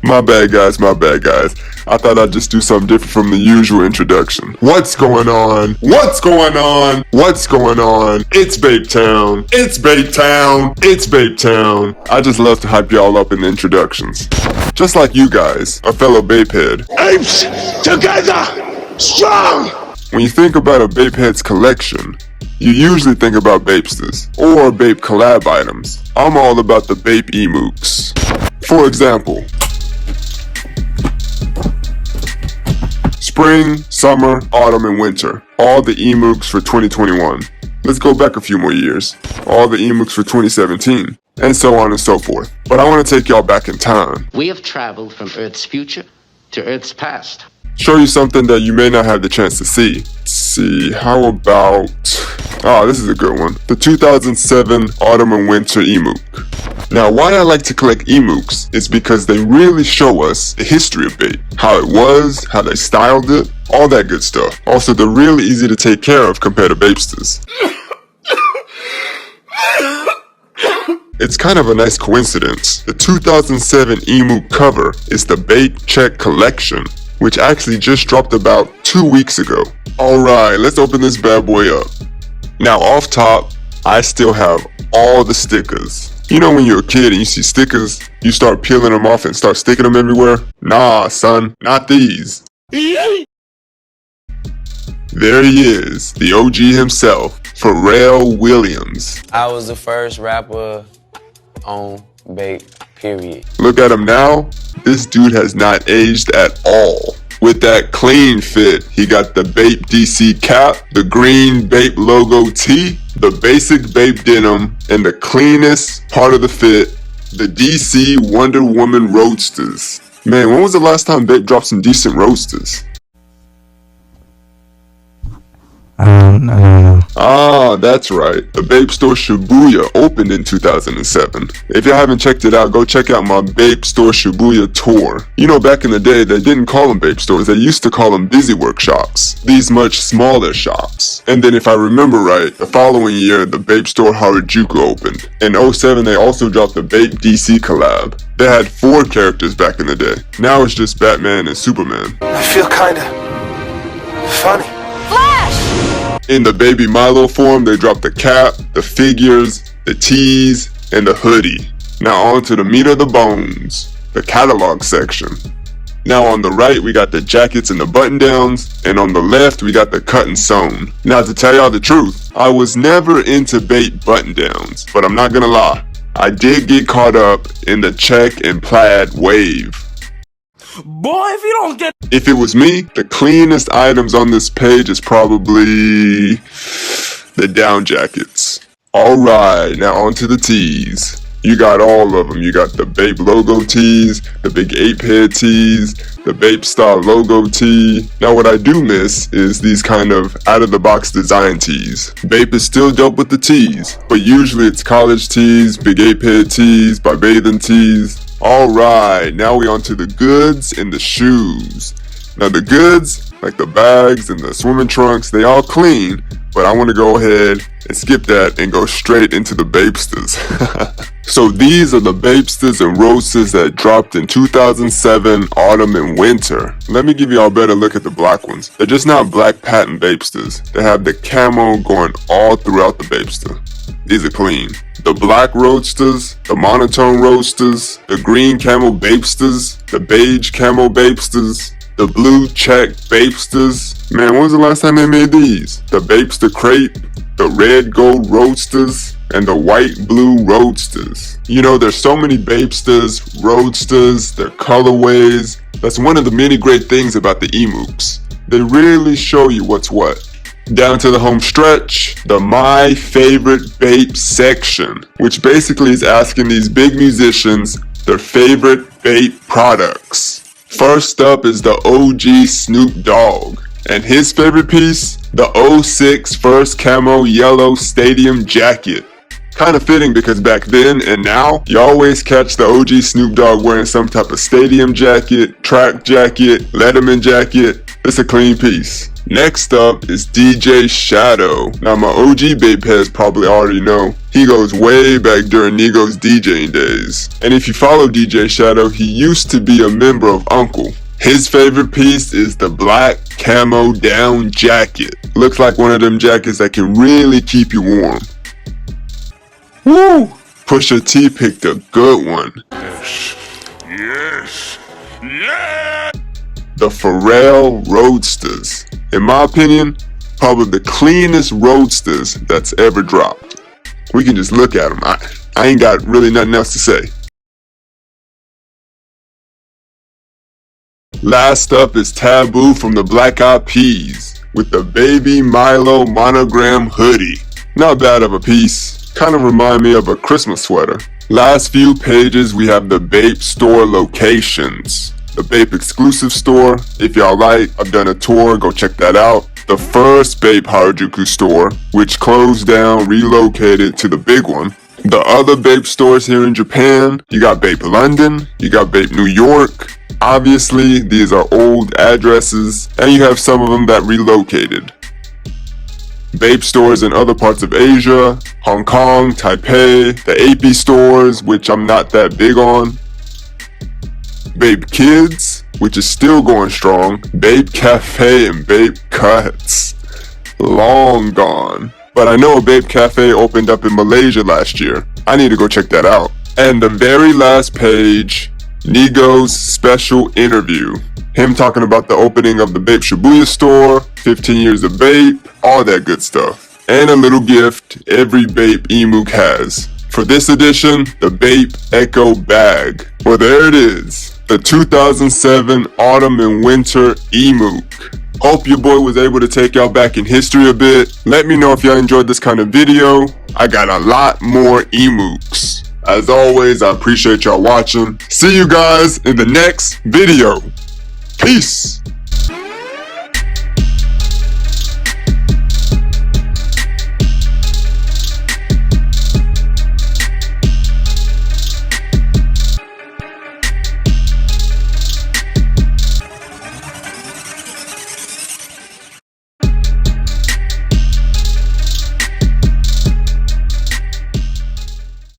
My bad guys, my bad guys. I thought I'd just do something different from the usual introduction. What's going on? What's going on? What's going on? It's Bapetown. It's Bapetown. It's Bapetown. I just love to hype y'all up in the introductions. Just like you guys, a fellow Bape head. Apes together, strong! When you think about a Bape head's collection, you usually think about Bapesters or Bape collab items. I'm all about the Bape emooks. For example, spring, summer, autumn, and winter. All the emooks for 2021. Let's go back a few more years. All the emooks for 2017. And so on and so forth. But I want to take y'all back in time. We have traveled from Earth's future to Earth's past. Show you something that you may not have the chance to see. Let's see, how about... this is a good one. The 2007 Autumn and Winter emook. Now, why I like to collect emooks is because they really show us the history of Bape. How it was, how they styled it, all that good stuff. Also, they're really easy to take care of compared to Bapesters. It's kind of a nice coincidence. The 2007 emook cover is the Bape Check Collection, which actually just dropped about 2 weeks ago. Alright, let's open this bad boy up. Now off top, I still have all the stickers. You know when you're a kid and you see stickers, you start peeling them off and start sticking them everywhere? Nah, son, not these. There he is, the OG himself, Pharrell Williams. I was the first rapper on Bape, period. Look at him now. This dude has not aged at all. With that clean fit, he got the Bape DC cap, the green Bape logo tee, the basic Bape denim, and the cleanest part of the fit, the DC Wonder Woman Roadstas. Man, when was the last time Bape dropped some decent Roadstas? I don't know. That's right. The Bape store Shibuya opened in 2007. If you haven't checked it out, go check out my Bape store Shibuya tour. You know, back in the day, they didn't call them Bape stores. They used to call them busy workshops. These much smaller shops. And then if I remember right, the following year, the Bape store Harajuku opened. In 2007, they also dropped the Bape DC collab. They had 4 characters back in the day. Now it's just Batman and Superman. I feel kinda funny. In the Baby Milo form, they dropped the cap, the figures, the tees, and the hoodie. Now on to the meat of the bones, the catalog section. Now on the right, we got the jackets and the button downs, and on the left, we got the cut and sewn. Now to tell y'all the truth, I was never into Bape button downs, but I'm not gonna lie, I did get caught up in the check and plaid wave. Boy, if you don't get... If it was me, the cleanest items on this page is probably the down jackets. Alright, now on to the tees. You got all of them. You got the Bape logo tees, the big ape head tees, the Bape style logo tee. Now what I do miss is these kind of out of the box design tees. Bape is still dope with the tees, but usually it's college tees, big ape head tees, Barbadian tees. Alright, now we on to the goods and the shoes. Now the goods, like the bags and the swimming trunks, they all clean, but I want to go ahead and skip that and go straight into the Bapesters. So these are the Bapesters and Roadstas that dropped in 2007 autumn and winter. Let me give y'all a better look at the black ones. They're just not black patent Bapesters. They have the camo going all throughout the Bapester. These are clean. The black Roadstas, the monotone Roadstas, the green camo Bapesters, the beige camo Bapesters, the blue check Bapesters. Man, when was the last time they made these? The Bapester crepe, the red gold Roadstas, and the white blue Roadstas. You know, there's so many Bapesters, Roadstas, their colorways. That's one of the many great things about the emooks. They really show you what's what. Down to the home stretch, the My Favorite Bape section, which basically is asking these big musicians their favorite Bape products. First up is the OG Snoop Dogg, and his favorite piece, the 06 First Camo Yellow Stadium Jacket. Kinda fitting because back then and now, you always catch the OG Snoop Dogg wearing some type of stadium jacket, track jacket, Letterman jacket. It's a clean piece. Next up is DJ Shadow. Now my OG Bape heads probably already know. He goes way back during Nigo's DJing days. And if you follow DJ Shadow, he used to be a member of Uncle. His favorite piece is the black camo down jacket. Looks like one of them jackets that can really keep you warm. Woo! Pusha T picked a good one. Yes. Yeah. The Pharrell Roadstas. In my opinion, probably the cleanest Roadstas that's ever dropped. We can just look at them. I ain't got really nothing else to say. Last up is Taboo from the Black Eyed Peas with the Baby Milo monogram hoodie. Not bad of a piece. Kind of remind me of a Christmas sweater. Last few pages we have the Bape store locations. The Bape exclusive store. If y'all like, I've done a tour, go check that out. The first Bape Harajuku store, which closed down, relocated to the big one. The other Bape stores here in Japan, you got Bape London, you got Bape New York. Obviously, these are old addresses, and you have some of them that relocated. Bape stores in other parts of Asia, Hong Kong, Taipei, the Ape stores, which I'm not that big on. Bape Kids, which is still going strong. Bape Cafe and Bape Cuts. Long gone. But I know a Bape Cafe opened up in Malaysia last year. I need to go check that out. And the very last page, Nigo's special interview. Him talking about the opening of the Bape Shibuya store, 15 years of Bape, all that good stuff. And a little gift every Bape emook has. For this edition, the Bape Echo Bag. Well, there it is. The 2007 Autumn and Winter emook. Hope your boy was able to take y'all back in history a bit. Let me know if y'all enjoyed this kind of video. I got a lot more emooks. As always, I appreciate y'all watching. See you guys in the next video. Peace.